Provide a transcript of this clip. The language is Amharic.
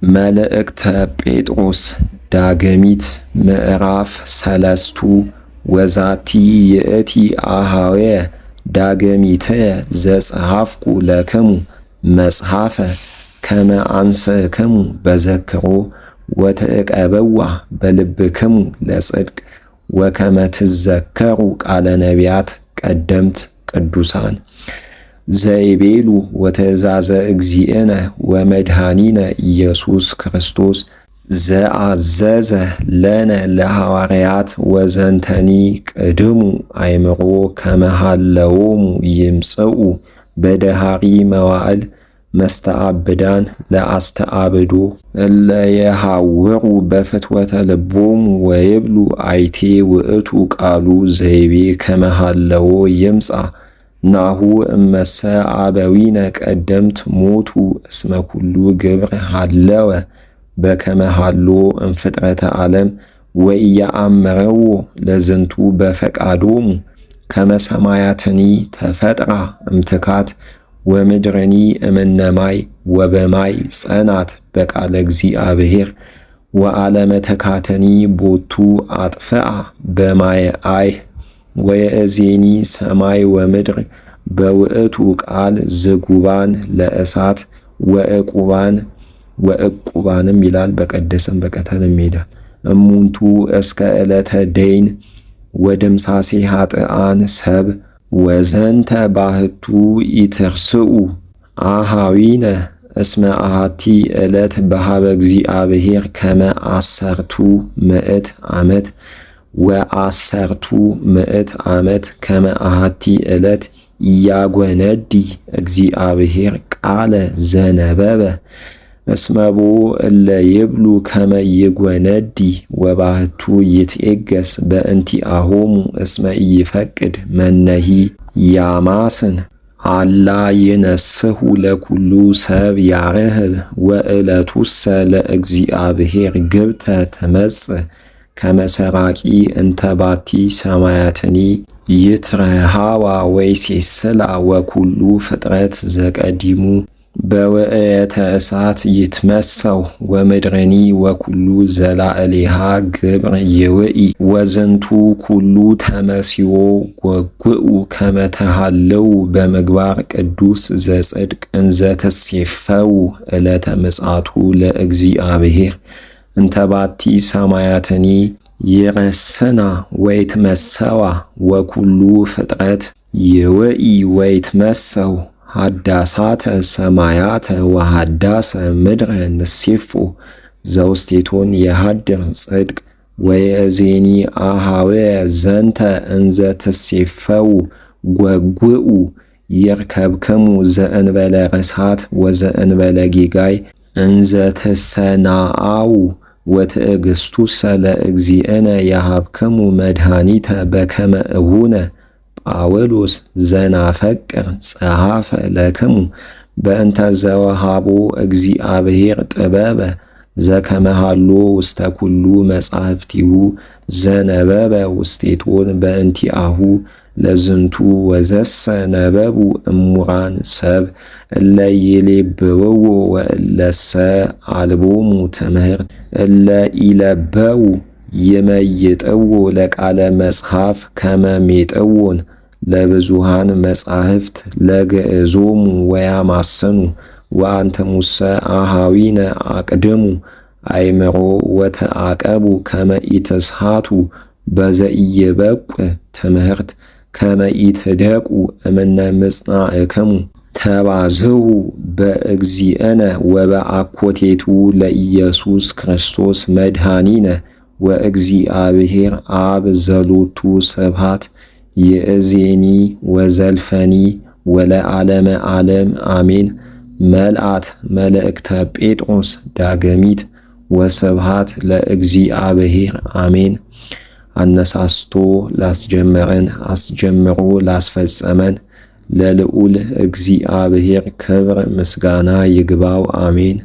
መልእክተ ጴጥሮስ ዳግሚት ምዕራፍ 3 ወዛቲ ይእቲ አኀዌየ ዳግሚትየ ዘጸሐፍኩ ለክሙ መጽሐፈ ከመ አንሥእክሙ በዘክሮ ወትዕቀብዋ በልብክሙ ለጽድቅ ወከመ ትዘከሩ ቃለ ነቢያት ቀደምት ቅዱሳን ዘይቤሉ ወትእዛዘ እግዚእነ ወመድኃኒነ ኢየሱስ ክርስቶስ ዘአዘዘ ለነ ለሐዋርያት ወዘንተኒ ቅድሙ አእምሮ ከመ ሀለዎሙ ይምጽኡ በደኃሪ መዋዕል መስተዓብዳን ለአስተዓብዶ እለ የሐውሩ በፍትወተ ልቦሙ ወይብሉ አይቴ ውእቱ ቃሉ ዘይቤ ከመ ሀለዎ ይምጻእ ናሁ እመሰ አበዊነ ቀደምት ሞቱ እስመ ኩሉ ግብር ሀለወ በከመ ሀሎ እምፍጥረተ ዓለም ወኢየአምረዎ ለዝንቱ በፈቃዶሙ ከመ ሰማያትኒ ተፈጥራ እምትካት ወምድርኒ እምነ ማይ ወበማይ ጸናት በቃለ እግዚአብሔር ወዓለመ ተካተኒ ቦቱ አጥፍአ በማየ አይህ ወየእዜኒ ሰማይ ወምድር በውእቱ ቃል ዝጉባን ለእሳት ወዕቁባንም ይላል። በቀደስም በቀተልም ይላል። እሙንቱ እስከ ዕለተ ደይን ወድምሳሴ ኃጥኣን ሰብ ወዘንተ ባህቱ ኢትርስኡ አኀዊነ እስመ አሐቲ ዕለት በሃበ እግዚአብሔር ከመ 10 ምዕት ዓመት ወ10 ምዕት ዓመት ከመ አሐቲ ዕለት ኢያጐነዲ እግዚአብሔር ቃለ ዘነበበ እስመ ቦ እለ ይብሉ ከመ ይጐነዲ ወባሕቱ ይትዔገስ በእንቲአሆሙ እስመ ኢይፈቅድ መነሂ ያማስን አላ ይነስሑ ለኩሉ ሰብ ያርህብ ወዕለቱሰ ለእግዚአብሔር ግብተ ትመጽእ ከመ ሰራቂ እንተ ባቲ ሰማያትኒ ይትረሃዋ ወይሴስላ ወኩሉ ፍጥረት ዘቀዲሙ በውእየተ እሳት ይትመሰው ወምድርኒ ወኩሉ ዘላዕሌሃ ግብር ይውኢ ወዝንቱ ኩሉ ተመሲዎ ጐግኡ ከመ ተሃለው በምግባር ቅዱስ ዘጽድቅ እንዘ ትሴፈው ዕለተ ምጽአቱ ለእግዚአብሔር እንተ ባቲ ሰማያትኒ ይረስና ወይትመሰዋ ወኩሉ ፍጥረት ይውኢ ወይትመሰው ሀዳሳተ ሰማያተ ወሀዳሰ ምድረ ንሴፎ ዘውስቴቶን የሃድር ጽድቅ ወየእዜኒ አኀዌየ ዘንተ እንዘ ትሴፈው ጐግኡ ይርከብክሙ ዘእንበለ ርሳት ወዘእንበለ ጌጋይ እንዘ ትሰናአው ወትዕግሥቱሰ ለእግዚእነ የሃብክሙ መድኃኒተ በከመ እሁነ ጳውሎስ ዘናፈቅር ጸሐፈ ለክሙ በእንተ ዘወሃቦ እግዚአብሔር ጥበበ ዘከመ ሀሎ ውስተ ኩሉ መጻሕፍቲሁ ዘነበበ ውስቴቶን በእንቲአሁ ለዝንቱ ወዘሰ ነበቡ እሙራን ሰብ እለ ይሌብብዎ ወእለሰ አልቦሙ ትምህርት እለ ኢለበው ይመይጥዎ ለቃለ መጽሐፍ ከመ ሜጥዎን ለብዙሃን መጻሕፍት ለግዕዞሙ ወያማስኑ ወአንትሙሰ አኀዊነ አቅድሙ አእምሮ ወተዓቀቡ ከመ ኢትስሓቱ በዘኢይበቁዕ ትምህርት ከመ ኢትደቁ እምነ ምጽናዕክሙ ተባዝሑ በእግዚእነ ወበአኮቴቱ ለኢየሱስ ክርስቶስ መድኃኒነ ወእግዚአብሔር አብ ዘሎቱ ስብሐት ይእዜኒ ወዘልፈኒ ወለዓለመ ዓለም አሜን። መልአት መልእክተ ጴጥሮስ ዳግሚት ወስብሐት ለእግዚአብሔር አሜን። አነሳስቶ ላስጀመረን አስጀምሮ ላስፈጸመን ለልዑል እግዚአብሔር ክብር ምስጋና ይግባው አሜን።